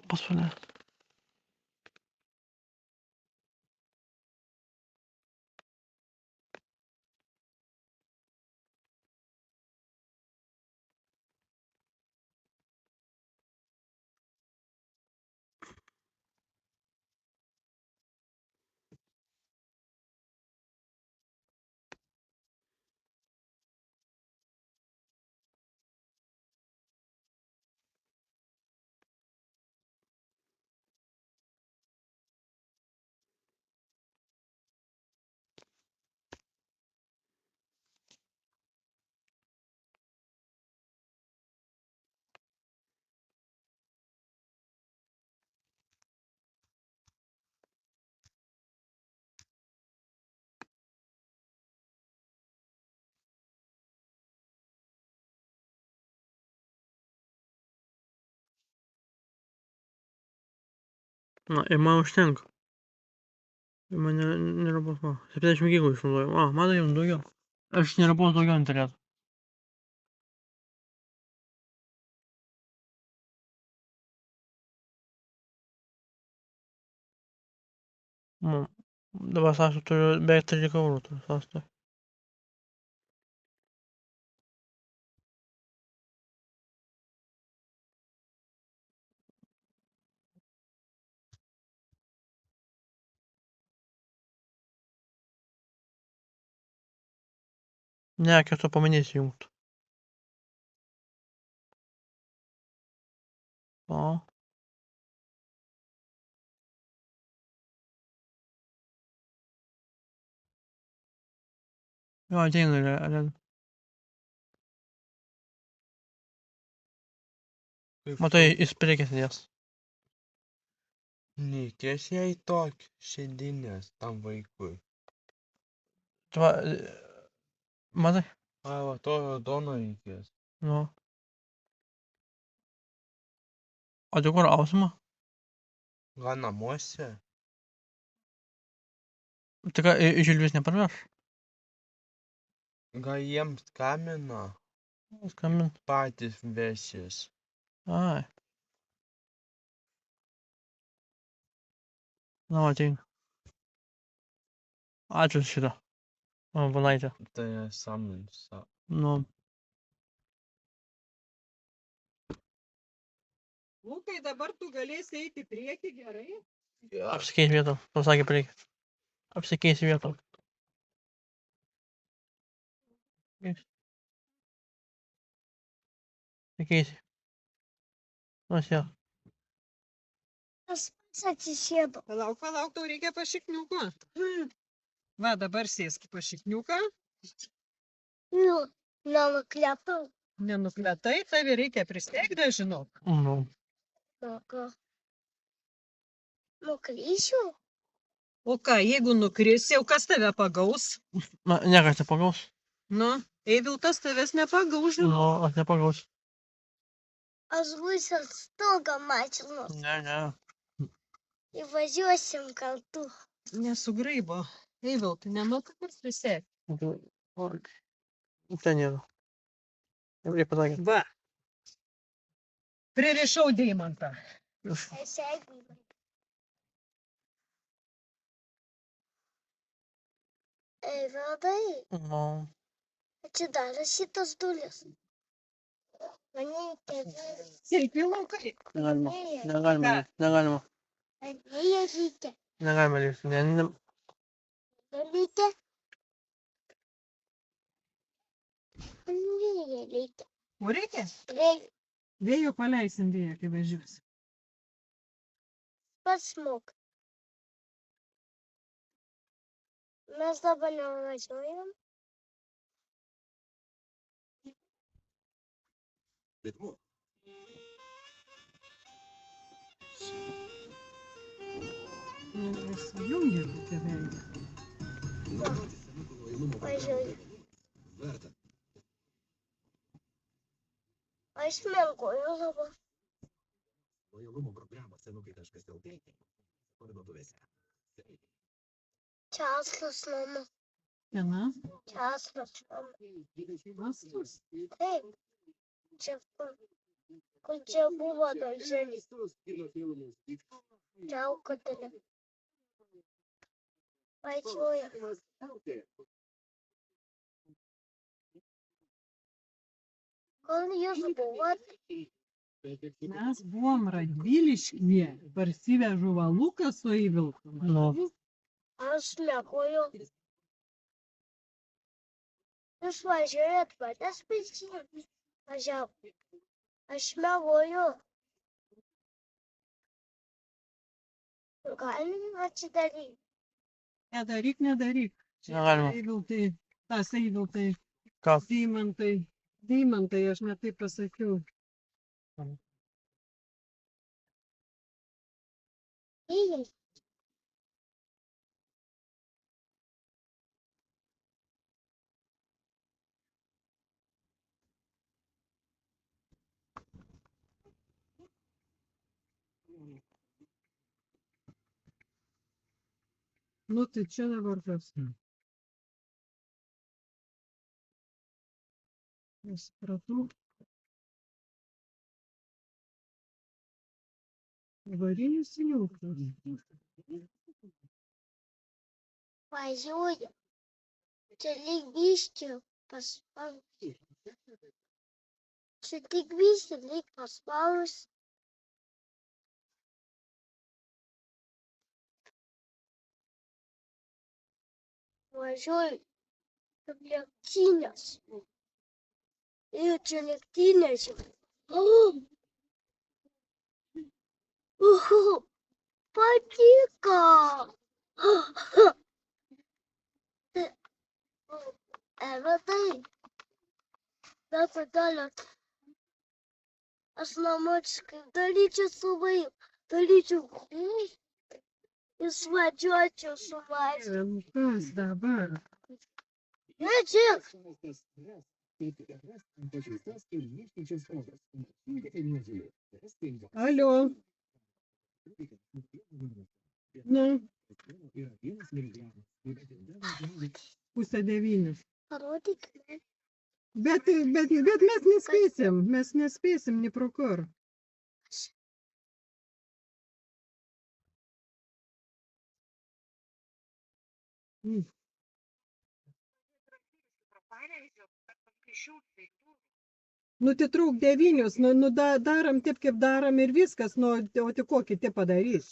pas mane. Na, ir man užtenka. Ir man nėra pasma. 70 gigų išnaudojau. Man jau daugiau. Aš nerabos daugiau interneto. Dabar sąskaitą turiu beveik 13 eurų turiu sąskaitą. Ne, kiek tu paminėsi jungt. O. Jo, ateina, realiai. Matai, jis priekis jas. Nereikės jai tokį šiandienis tam vaikui. Tu va, matai? Ai, va to raudono reikės. Nu. O tai kur ausima? Gal namuose? Tai ką, Žilvis neparveš? Gal jiems skambina? Skambin. Patys vesis. Ai. Na, ateina. Ačiū šitą. Vanaitė. Tai samins. Nu. Lukai, dabar tu galėsi eiti į priekį, gerai? Apsikeis vietą. Pasakė priekį. Apsikeis vietą. Apsikeisi. Nuo. Aš atsisėdu. Palauk, tau reikia pašikniuko. Va, dabar sėsk į pašikniuką. Nu, nenuklepau. Nenukletai, tave reikia pristeigti, žinok. Nu. Nuklysiu? O ką, jeigu nukrisi, jau kas tave pagaus? Na, niekas nepagaus. Nu, Eiviltas tavęs nepagaus, žinok. Nu, aš nepagaus. Aš būsiu ant stogo mašinos. Ne. Įvažiuosim kartu. Nesugraibo. Eiviltai, nemoka kas prisėk. Ten nėra. Jau pasakė. Va. Pririšau deimantą. Sėdėjau. Eivaldai, Nu. atsidarė šitas duris. Manyti. Silpi laukai. Negalima. Anėja reikia. Negalima lįsti. Reikia. Anėja reikia. O reikia? Reikia. Vėjo paleisim vėją, kai važiuosi. Pats mok. Mes dabar nevažiuojam. Nesijungia kokia vėja. Važiuoju. Aš menkoju dabar. Lojalumo programą senukai.lt parduotuvėse. Česlas mama. Viena. Česlas mama. Mastus. Taip. Čia kur. Kur čia buvo darželis. Čia aukotelė. Važiuoja. Kol jūs buvot, Mes buvom Radviliškyje, parsivežu Valuką su Eivilku. No. aš mėgoju. Jūs važiuojat patys pėsčiai. Važiavo. Aš mėgoju. Galim atsidaryti. Nedaryk, nedaryk. Čia Negalima. Eiviltai, tas Eiviltai, Kas? Deimantai. Deimantai, aš net taip pasakiau. Ei, Nu tai čia dabar kas. Nesupratau. Avarinis įjungtas. važiuoju. Čia lyg biškį paspaus. Čia tik biškį lyg paspaus. Važiuoju. Kaip lėktynės. Ir čia lėktynės. Patiko. Evetai. Bet tada aš namučiai daryčiau su vaiku. Daryčiau. Jis važiuočiau su vaiku. Kas dabar? Ne, čia. Alio. Nu, pusę 9. Parodyk. Bet mes nespėsim, ni pro kur. Mm. Nu, tai trūk 9, darom taip, kaip darom ir viskas, o tai kokį tai padarys.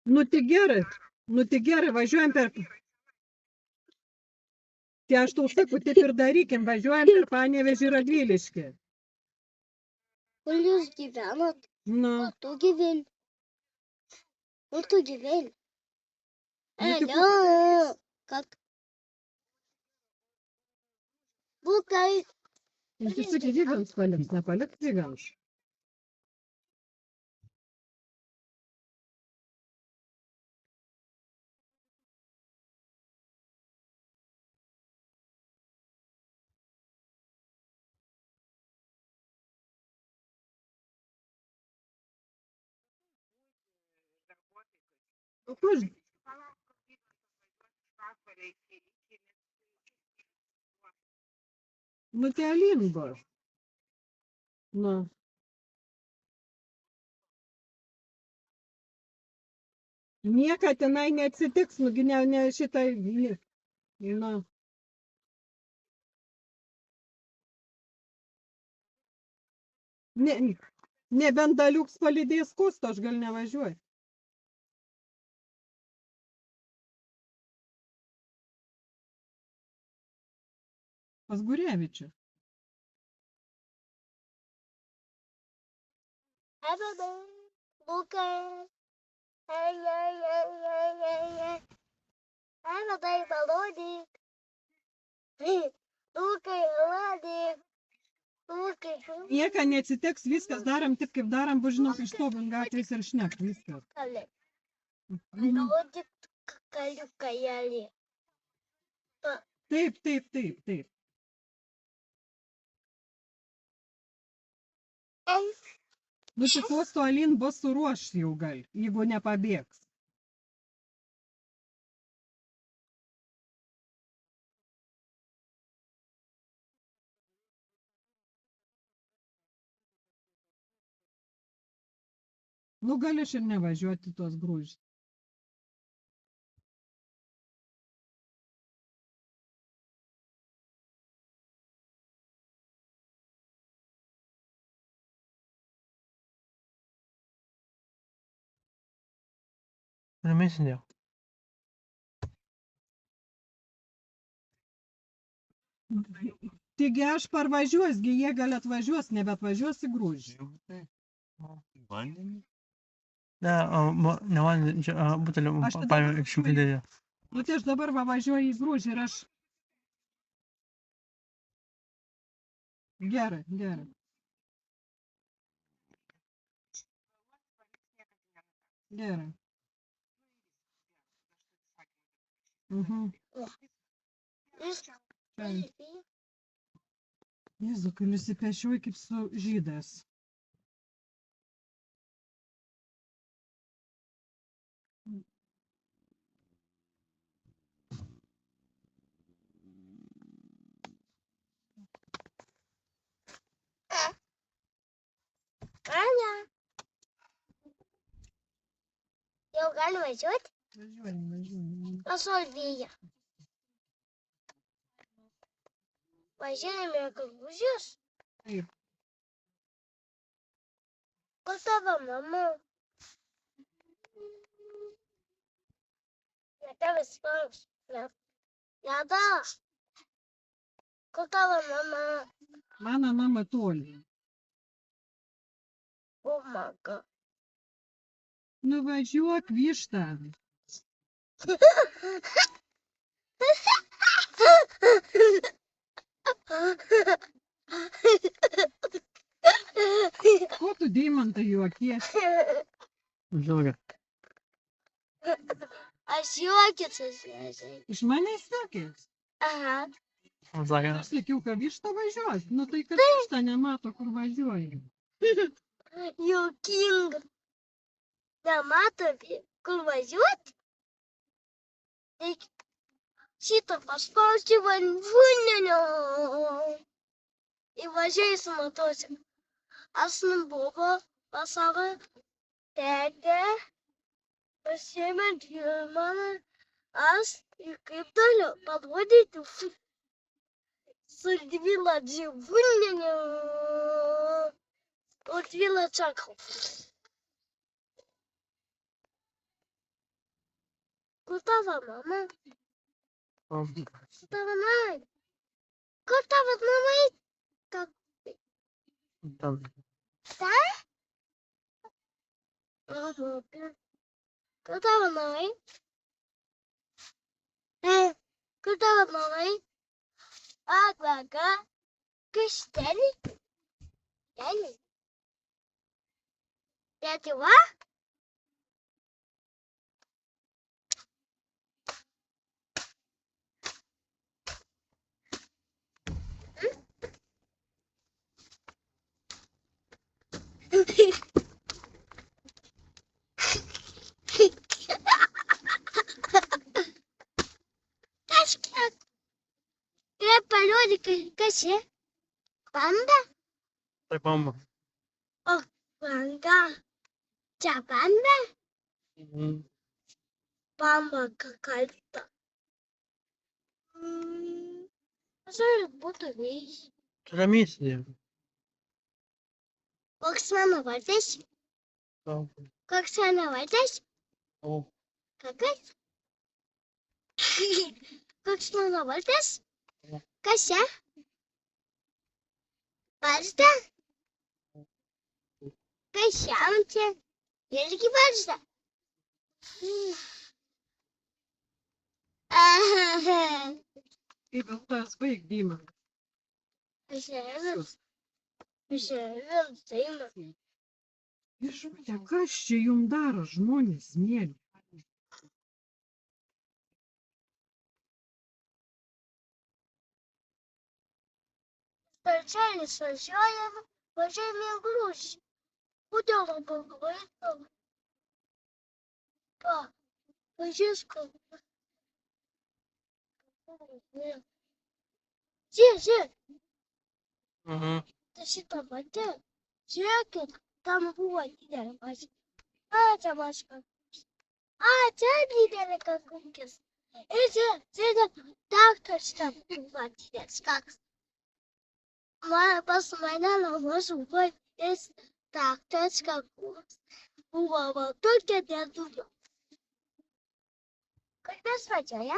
Nu, tai gerai, važiuojam per... Tai aš tau sakau, taip ir darykim, važiuojam per Panevėžį ir Radviliškį. Kur jūs gyvenat? Nu, Kur tu gyveni? Kur tu gyveni? Nu, tai Alio. Как? Lukai. tai sakai, vygams paliks, nepaliks vygams. O kur? Nu, tai Alingos. Nu. Niekad tenai neatsitiks, nugi ne šitai... Nu. Nebent Daliuks palydės Kostą, aš gal nevažiuoju. Pas Gurevičių. Lukai. Evedai, parodyk. Lukai, parodyk. Lukai, Nieka neatsitiks, viskas darom taip, kaip darom, bus žinok, ištovim gatvės ir šnek, viskas. kalė. Mhm. Parodyk kaliukajelį. Taip. Nu, tai Kosto Alin bus suruoš jau gal, jeigu nepabėgs. Nu, gali ir nevažiuoti tuos grūžius. Ramiai sėdėjau. Taigi aš parvažiuos, gi jie gal atvažiuos, nebeatvažiuos į grūžį. Vandenį? Ne, ne vandenį, čia butelį Aš tada paėmė važiuoju. šimtadėję. Nu, tai aš dabar va važiuoju į grūžį ir aš... Gerai, gerai. Gerai. Jėzu, kai nusipešioju kaip su žydas. Anya. Jau gali važiuoti? Važiuoju. O Solvija. Važiuojame į grūžius? Taip. Kur tavo mama? Ne tavęs klaus. Jada. Kur tavo mama? Mano mama toli. Bumaga. Nuvažiuok vištą. Ko tu, Deimantai, juokiesi? Žiūrėk. Aš juokis esu. Iš manęs juokies? Aha. Sakė, Aš sakiau, kad višta važiuos. Nu tai, kad višta nemato, kur važiuoji. Juokinga. Nemato, kur važiuoti? Reikia šitą paspausti vandenio. Įvažiuoju su motociklu. Aš nubuvo pas savo tetę, pasiėmė dvilmaną, aš ir kaip toliau parodyti su dvila džiūvūneniu. O dvila čakau. Kur tavo mama? Kur tavo namai? Kur tavo namai? ten. Kur tavo namai? Kur tavo namai? Vaga. Kas ten? Ten. Lietuva? Kažkiek. Reikia parodyti, kas čia? Panda? Tai bamba. Panda. Čia panda? Mhm. Pamba kalta. Aš noriu būti vėjas. Tu ramiai sėdėjau. Koks mano vardas? Koks mano vardas? O, Koks? Koks mano vardas? Kas čia? Varzda? Kas čia? Irgi varzda? Kaip tas baig, Deimantai. Žiūrėjau, daina. Viešpatie, kas čia jums daro, žmonės, mėly? Starčelis važiuojame į grūžį. Kodėl labai greitai? Pažiūrės, kad... Žiūrėk, mhm. tai šitą matė. Žiūrėkit, tam buvo didelė mašina. Ağaca başka. Ağaca giderek kalkıyoruz. Ece dağ taştan kullanacağız. Kalk. Ama basmayla basmayla es dağ taş kalkıyoruz. Bu baba Türkiye'de duruyor. Kaçmaz bacaya.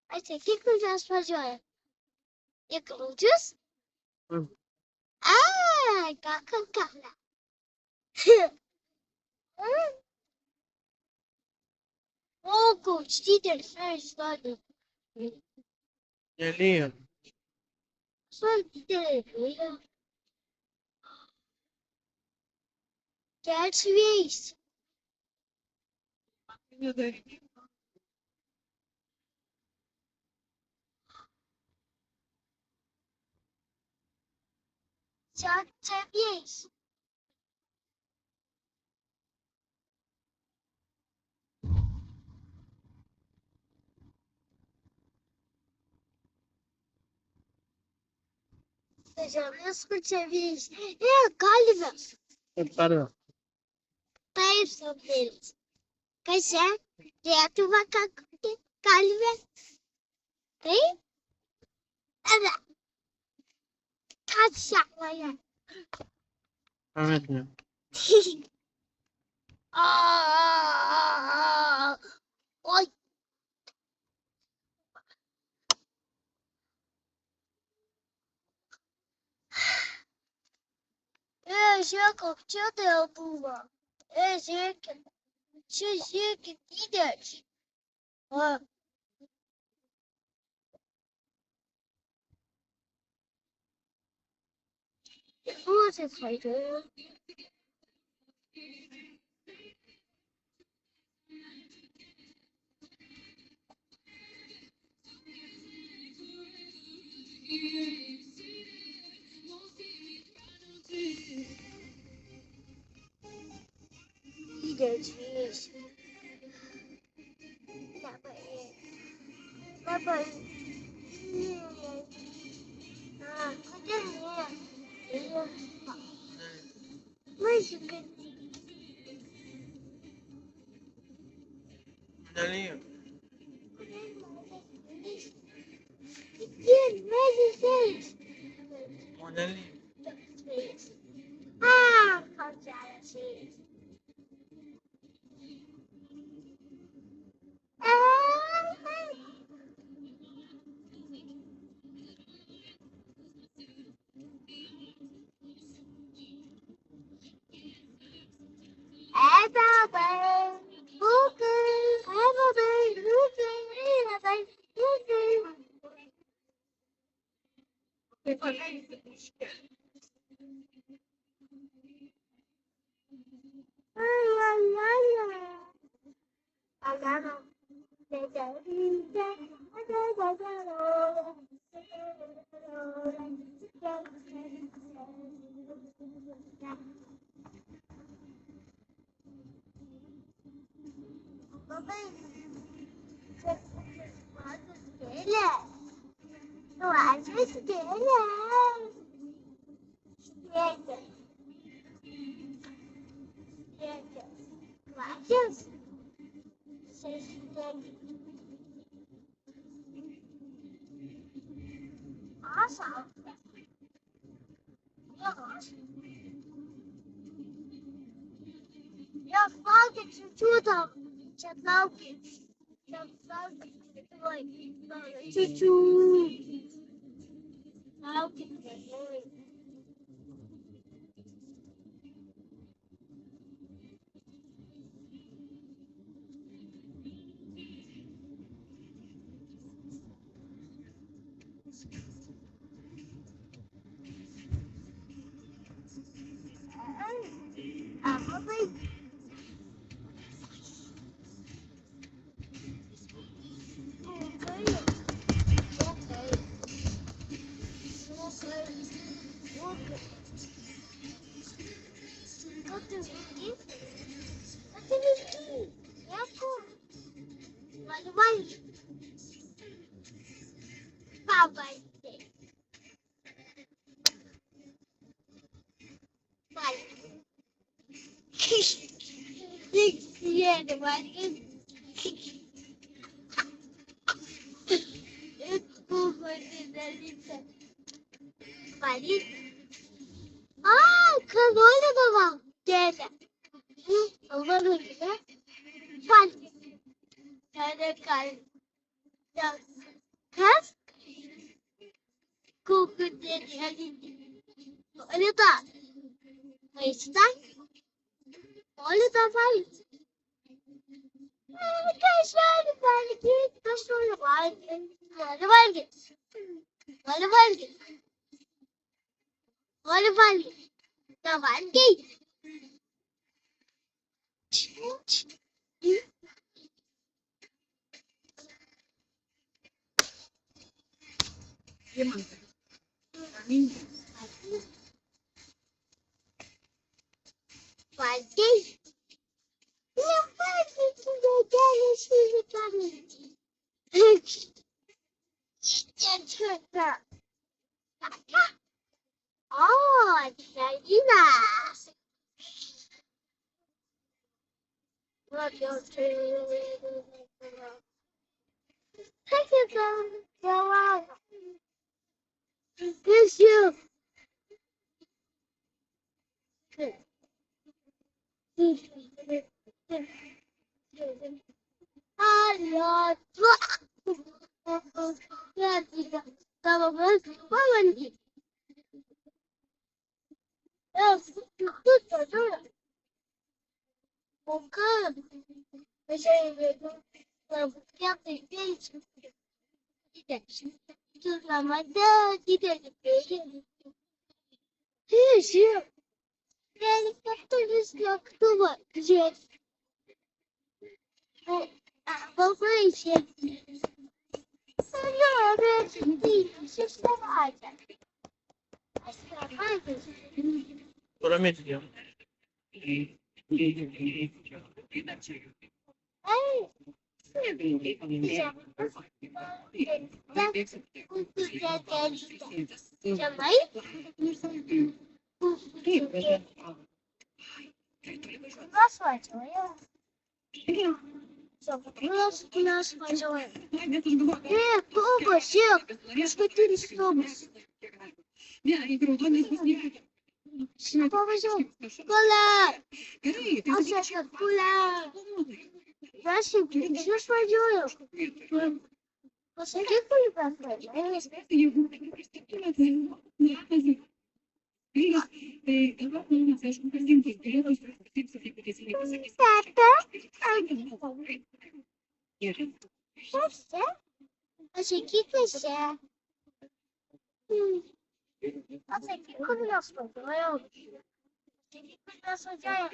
Ayşe yıkılacağız bacaya. Yıkılacağız. Hı. Kalk. Oh, coach, teacher, sorry. Geliyor. Sorry. Catch waves. Ne de Catch waves. Escucha waves. Calvas. Pardon. Types of waves. कैसे reactive calvas. Right? Catch ya. Evet mi? Oy. Şey kokça da bu var. Şey gider. Ha. Bu sesleri. Gidermiş. Baba. Ha, kucak niye? Nasıl Geliyor. Geliyor. Ah, kaçarsın. Я фалки чуть-чуть там, чатлауки. Чуть-чуть. Чатлауки. А баба Папа. Маленький. Yerim anne. Valid. Kanone babam. Geldi. Onlar öyle. Valid. Yani kas. Koku dedi. Öyle da. Mayıs'tan. Öyle da valid. Arkadaşlar valid. Kaç valid. Valid. Valid. Valid. Da valid. Valid. Ne valid? Gel şimdi valid. Gerçekten. Selina. Herkese devam. Kızım. Allah. Tamam. Tamam. Bakın. Ramada gidelim. Hiç. Yani kaptırız yaktı var. Güzel. Baba için. Sonra öğretim değil. Sistem alacak. Göremedik ya. Ay. Nasıl acaba? Nasıl acaba? Побачив. Скотин автобус. Побачив. Кола. А сейчас кола. Зачем? Что ж поделаешь? Посади кулипан. Все? Очекитися. А це куля сподіваю. Куля сподіваю.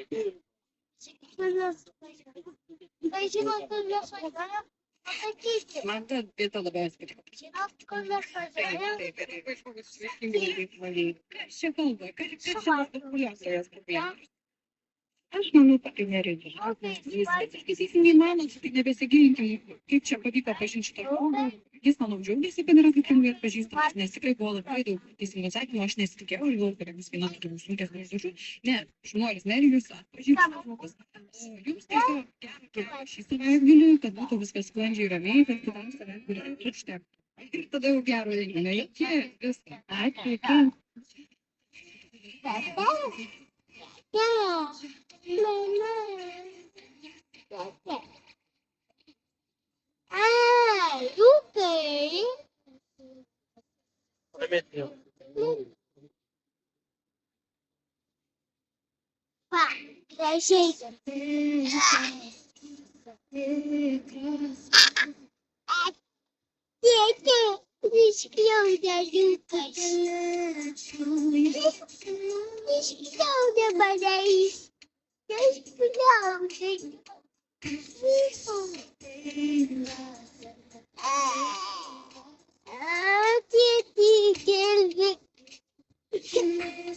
Куля сподіваю. Куля сподіваю. Magda bet alabas kad Куля сподіваю. Čia kalba, kad populiacijos problema. Aš manau, kad tai nereikia. Viskas neįmanoma, tik nebesigilinkim, kaip čia pavyko pažinti šitą žmogų. Jis, manau, džiaugiasi, kad yra kaip lengvai atpažįstamas, nes tikrai buvo labai daug teisingų atsakymų, aš nesitikėjau, žinau, kad vis viena turi sunkias užduočių. Ne, žmogus Nerijus atpažįstamas žmogus. Jums tiesiog gero šį savaitgalį, kad būtų viskas sklandžiai ramiai, kad kitam savaitgaliui užtektų. Ir tada jau gero renginio. Iki viską. Ačiū. Iki. Lupe. Göremedik ya. Bak, şey.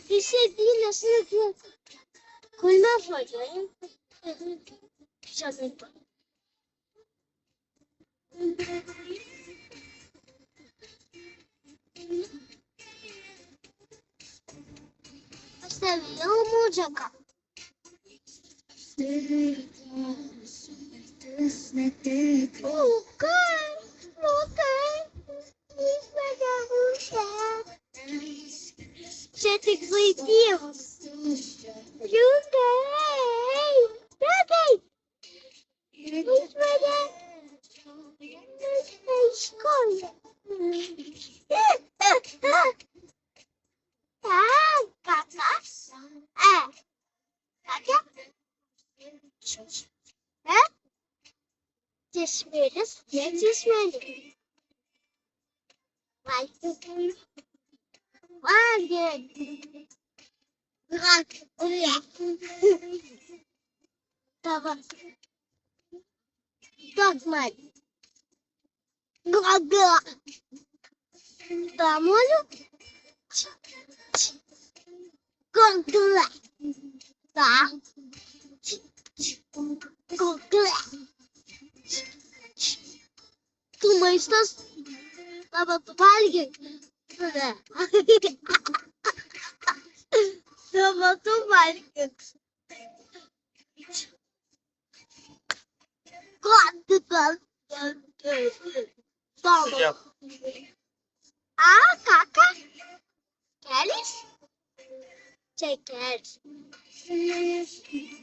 Bir şey değil nasıl koymaz mı acaba? Şöyle. Seviyor mu acaba? Ще ти злетів. Людей! Людей! Ось мене. Школа. Кака. Кака. Десмерис, я десмерис. Вальтер. Вальтер. Давай. Догман. Гага. Тамолю. Гога. Да. Гога. Думаешь, нас надо тупальги? Да. Надо тупальги. А, кака? Келис? Çekeriz.